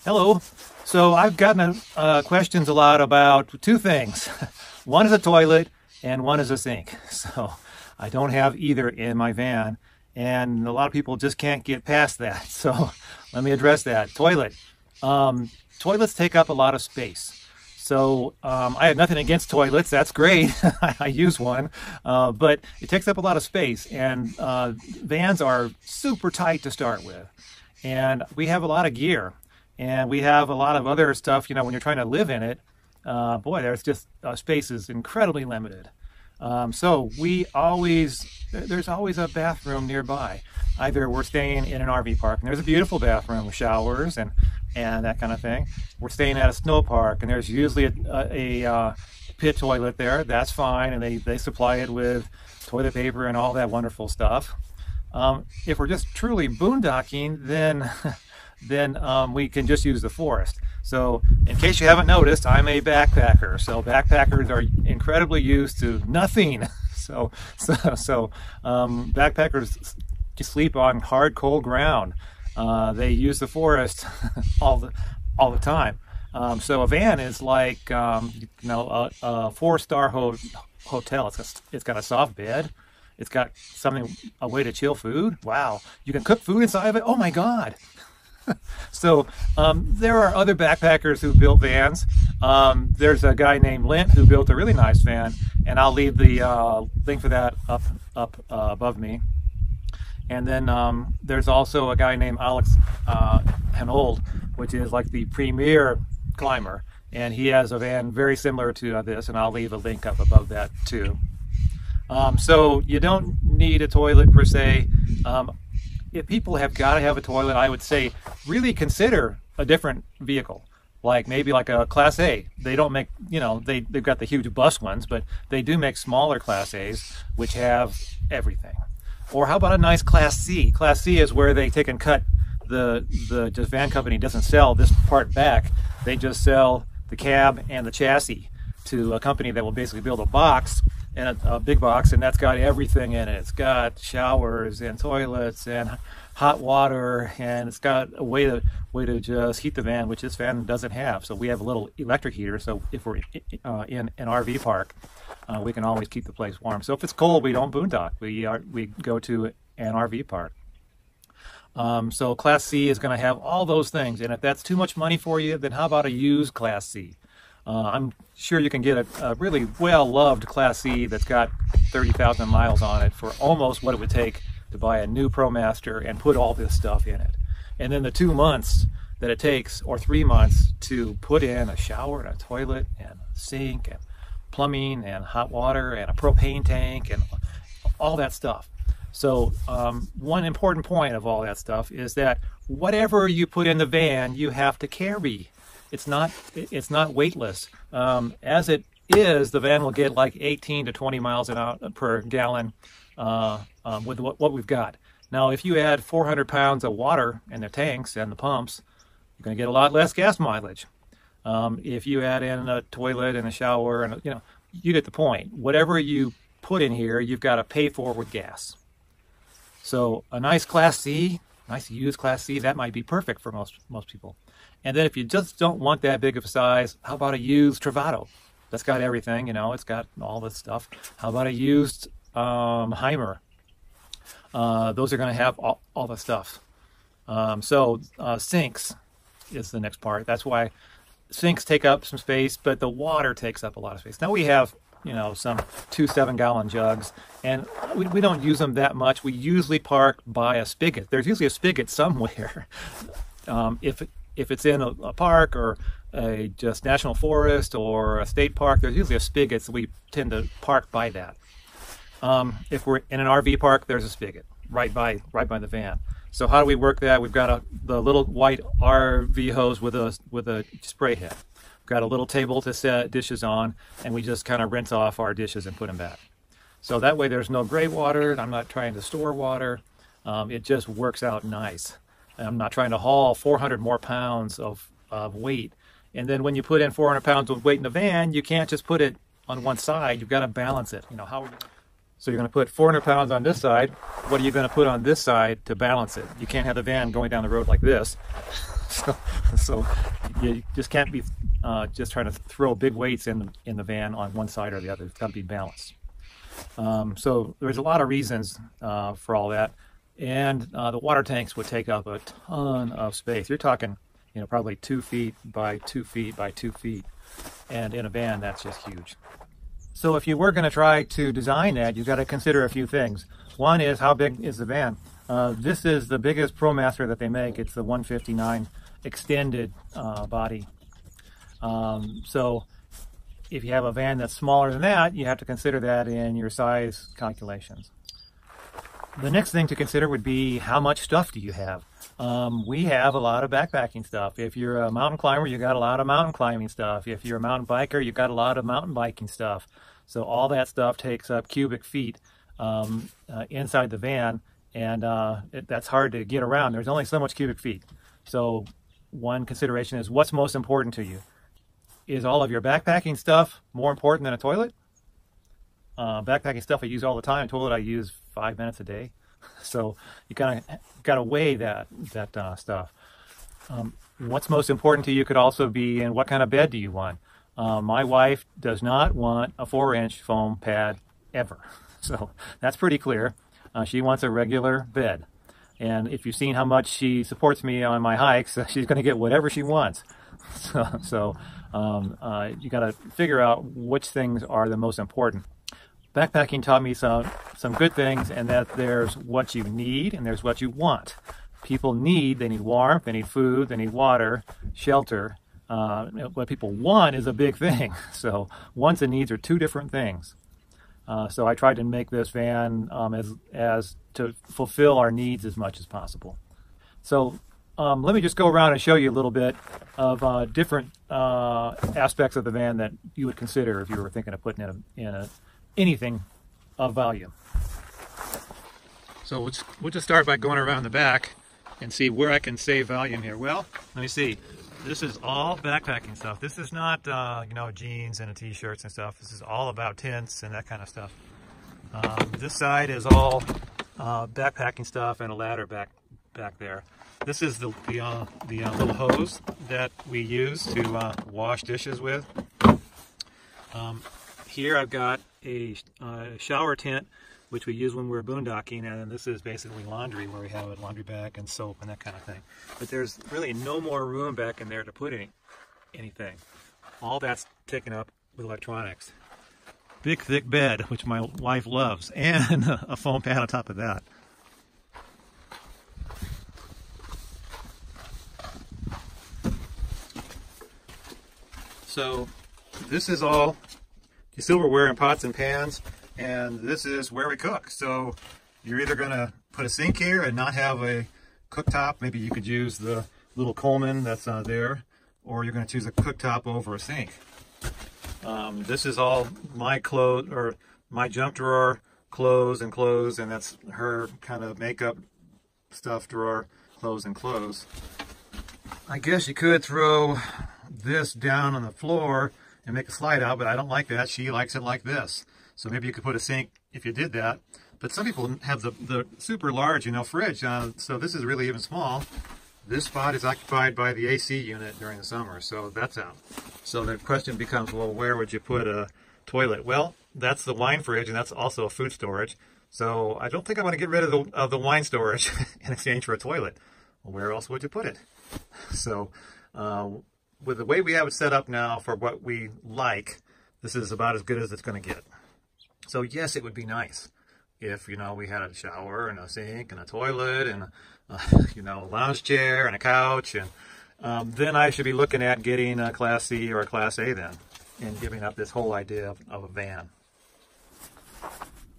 Hello. So I've gotten questions a lot about two things. One is a toilet and one is a sink. So I don't have either in my van, and a lot of people just can't get past that. So let me address that. Toilet. Toilets take up a lot of space. So I have nothing against toilets. That's great. I use one, but it takes up a lot of space, and vans are super tight to start with. And we have a lot of gear, and we have a lot of other stuff, when you're trying to live in it, boy, there's just space is incredibly limited. So there's always a bathroom nearby. Either we're staying in an RV park, and there's a beautiful bathroom with showers and that kind of thing. We're staying at a snow park, and there's usually a pit toilet there. That's fine, and they supply it with toilet paper and all that wonderful stuff. If we're just truly boondocking, then we can just use the forest. So in case you haven't noticed, I'm a backpacker. So backpackers are incredibly used to nothing. So backpackers sleep on hard, cold ground. They use the forest all the time. So a van is like a four-star hotel. It's got a soft bed. It's got a way to chill food. Wow, you can cook food inside of it. Oh my God. So there are other backpackers who built vans. There's a guy named Lint who built a really nice van, and I'll leave the link for that up above me. And then there's also a guy named Alex Hanold, which is like the premier climber, and he has a van very similar to this, and I'll leave a link up above that too. So you don't need a toilet per se. If people have got to have a toilet, I would say really consider a different vehicle, like maybe like a Class A. They don't make, they've got the huge bus ones, but they do make smaller Class A's, which have everything. Or how about a nice Class C? Class C is where they take and cut the van company doesn't sell this part back. They just sell the cab and the chassis to a company that will basically build a box, and a big box, and that's got everything in it. It's got showers and toilets and hot water, and it's got a way to just heat the van, which this van doesn't have. So we have a little electric heater, so if we're in an RV park, we can always keep the place warm. So if it's cold, we don't boondock. We go to an RV park. So Class C is going to have all those things, and if that's too much money for you, then how about a used Class C? I'm sure you can get a really well-loved Class C that's got 30,000 miles on it for almost what it would take to buy a new ProMaster and put all this stuff in it. And then the 2 months that it takes, or 3 months, to put in a shower and a toilet and a sink and plumbing and hot water and a propane tank and all that stuff. So one important point of all that stuff is that whatever you put in the van, you have to carry. It's not weightless. As it is, the van will get like 18 to 20 miles per gallon with what we've got. Now, if you add 400 pounds of water in the tanks and the pumps, you're going to get a lot less gas mileage. If you add in a toilet and a shower, and you get the point. Whatever you put in here, you've got to pay for with gas. So a nice Class C, nice used Class C, that might be perfect for most people. And then if you just don't want that big of a size, how about a used Travato? That's got everything, it's got all this stuff. How about a used Heimer? Those are going to have all the stuff. Sinks is the next part. That's why sinks take up some space, but the water takes up a lot of space. Now we have, some 2 7-gallon jugs, and we don't use them that much. We usually park by a spigot. There's usually a spigot somewhere. If it's in a park or a just national forest or a state park, there's usually a spigot, so we tend to park by that. If we're in an RV park, there's a spigot right by the van. So how do we work that? We've got the little white RV hose with a spray head. We've got a little table to set dishes on, and we just kind of rinse off our dishes and put them back. So that way there's no gray water. I'm not trying to store water. It just works out nice. I'm not trying to haul 400 more pounds of weight. And then when you put in 400 pounds of weight in the van, you can't just put it on one side. You've got to balance it. So you're going to put 400 pounds on this side. What are you going to put on this side to balance it? You can't have the van going down the road like this. So you just can't be just trying to throw big weights in the van on one side or the other. It's got to be balanced. So there's a lot of reasons for all that. And the water tanks would take up a ton of space. You're talking, probably 2 feet by 2 feet by 2 feet. And in a van, that's just huge. So if you were going to try to design that, you've got to consider a few things. One is, how big is the van? This is the biggest ProMaster that they make. It's the 159 extended body. So if you have a van that's smaller than that, you have to consider that in your size calculations. The next thing to consider would be, how much stuff do you have? We have a lot of backpacking stuff. If you're a mountain climber, you got a lot of mountain climbing stuff. If you're a mountain biker, you got a lot of mountain biking stuff. So all that stuff takes up cubic feet inside the van, and that's hard to get around. There's only so much cubic feet. So one consideration is, what's most important to you? Is all of your backpacking stuff more important than a toilet? Backpacking stuff I use all the time. Toilet I use 5 minutes a day. So you kind of got to weigh that stuff. What's most important to you could also be, in what kind of bed do you want? My wife does not want a 4-inch foam pad ever. So that's pretty clear. She wants a regular bed. And if you've seen how much she supports me on my hikes, she's going to get whatever she wants. So you got to figure out which things are the most important. Backpacking taught me some good things, and that there's what you need and there's what you want. People need, they need warmth, they need food, they need water, shelter. What people want is a big thing. So wants and needs are two different things. So I tried to make this van as to fulfill our needs as much as possible. So let me just go around and show you a little bit of different aspects of the van that you would consider if you were thinking of putting in anything of value. So we'll just start by going around the back and see where I can save volume here. Well, let me see. This is all backpacking stuff. This is not, jeans and t-shirts and stuff. This is all about tents and that kind of stuff. This side is all backpacking stuff and a ladder back there. This is the little hose that we use to wash dishes with. Here I've got a shower tent, which we use when we're boondocking, and then this is basically laundry, where we have a laundry bag and soap and that kind of thing. But there's really no more room back in there to put anything. All that's taken up with electronics. Big thick bed, which my wife loves, and a foam pad on top of that. So this is all the silverware and pots and pans, and this is where we cook. So you're either going to put a sink here and not have a cooktop. Maybe you could use the little Coleman that's there, or you're going to choose a cooktop over a sink. This is all my clothes, or my junk drawer clothes, and that's her kind of makeup stuff drawer, clothes and clothes. I guess you could throw this down on the floor and make a slide out, but I don't like that. She likes it like this. So maybe you could put a sink if you did that. But some people have the super large, fridge. So this is really even small. This spot is occupied by the AC unit during the summer, so that's out. So the question becomes, well, where would you put a toilet? Well, that's the wine fridge, and that's also a food storage. So I don't think I want to get rid of the wine storage in exchange for a toilet. Well, where else would you put it? So with the way we have it set up now for what we like, this is about as good as it's going to get. So yes, it would be nice if, we had a shower and a sink and a toilet and, a lounge chair and a couch. And then I should be looking at getting a Class C or a Class A then, and giving up this whole idea of a van.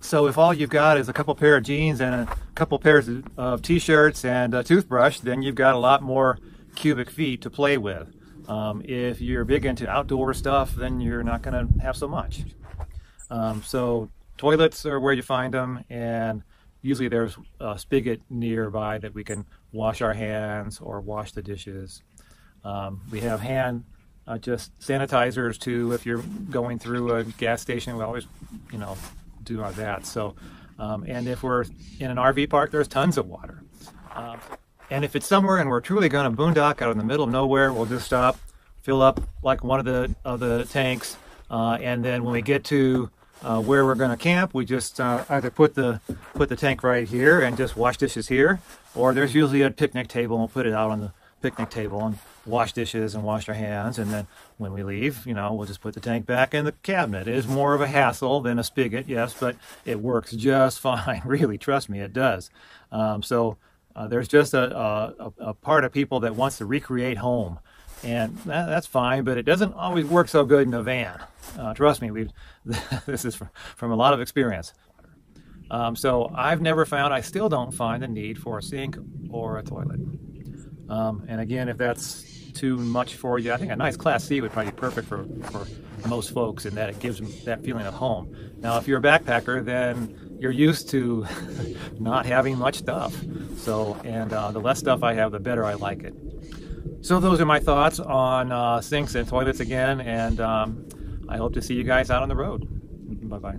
So if all you've got is a couple pair of jeans and a couple pairs of t-shirts and a toothbrush, then you've got a lot more cubic feet to play with. If you're big into outdoor stuff, then you're not going to have so much. So toilets are where you find them, and usually there's a spigot nearby that we can wash our hands or wash the dishes. We have hand just sanitizers too. If you're going through a gas station, we always, do that. So, and if we're in an RV park, there's tons of water. And if it's somewhere and we're truly going to boondock out in the middle of nowhere, we'll just stop, fill up like one of the tanks, and then when we get to where we're going to camp, we just either put the tank right here and just wash dishes here, or there's usually a picnic table and we'll put it out on the picnic table and wash dishes and wash our hands, and then when we leave, we'll just put the tank back in the cabinet. It is more of a hassle than a spigot, yes, but it works just fine. Really, trust me, it does. There's just a part of people that wants to recreate home, and that's fine, but it doesn't always work so good in a van. Trust me, this is from a lot of experience. So I've never found, I still don't find the need for a sink or a toilet. And again, if that's too much for you, I think a nice Class C would probably be perfect for most folks, in that it gives them that feeling of home. Now, if you're a backpacker, then you're used to not having much stuff. So, and the less stuff I have, the better I like it. So those are my thoughts on sinks and toilets again, and I hope to see you guys out on the road. Bye-bye.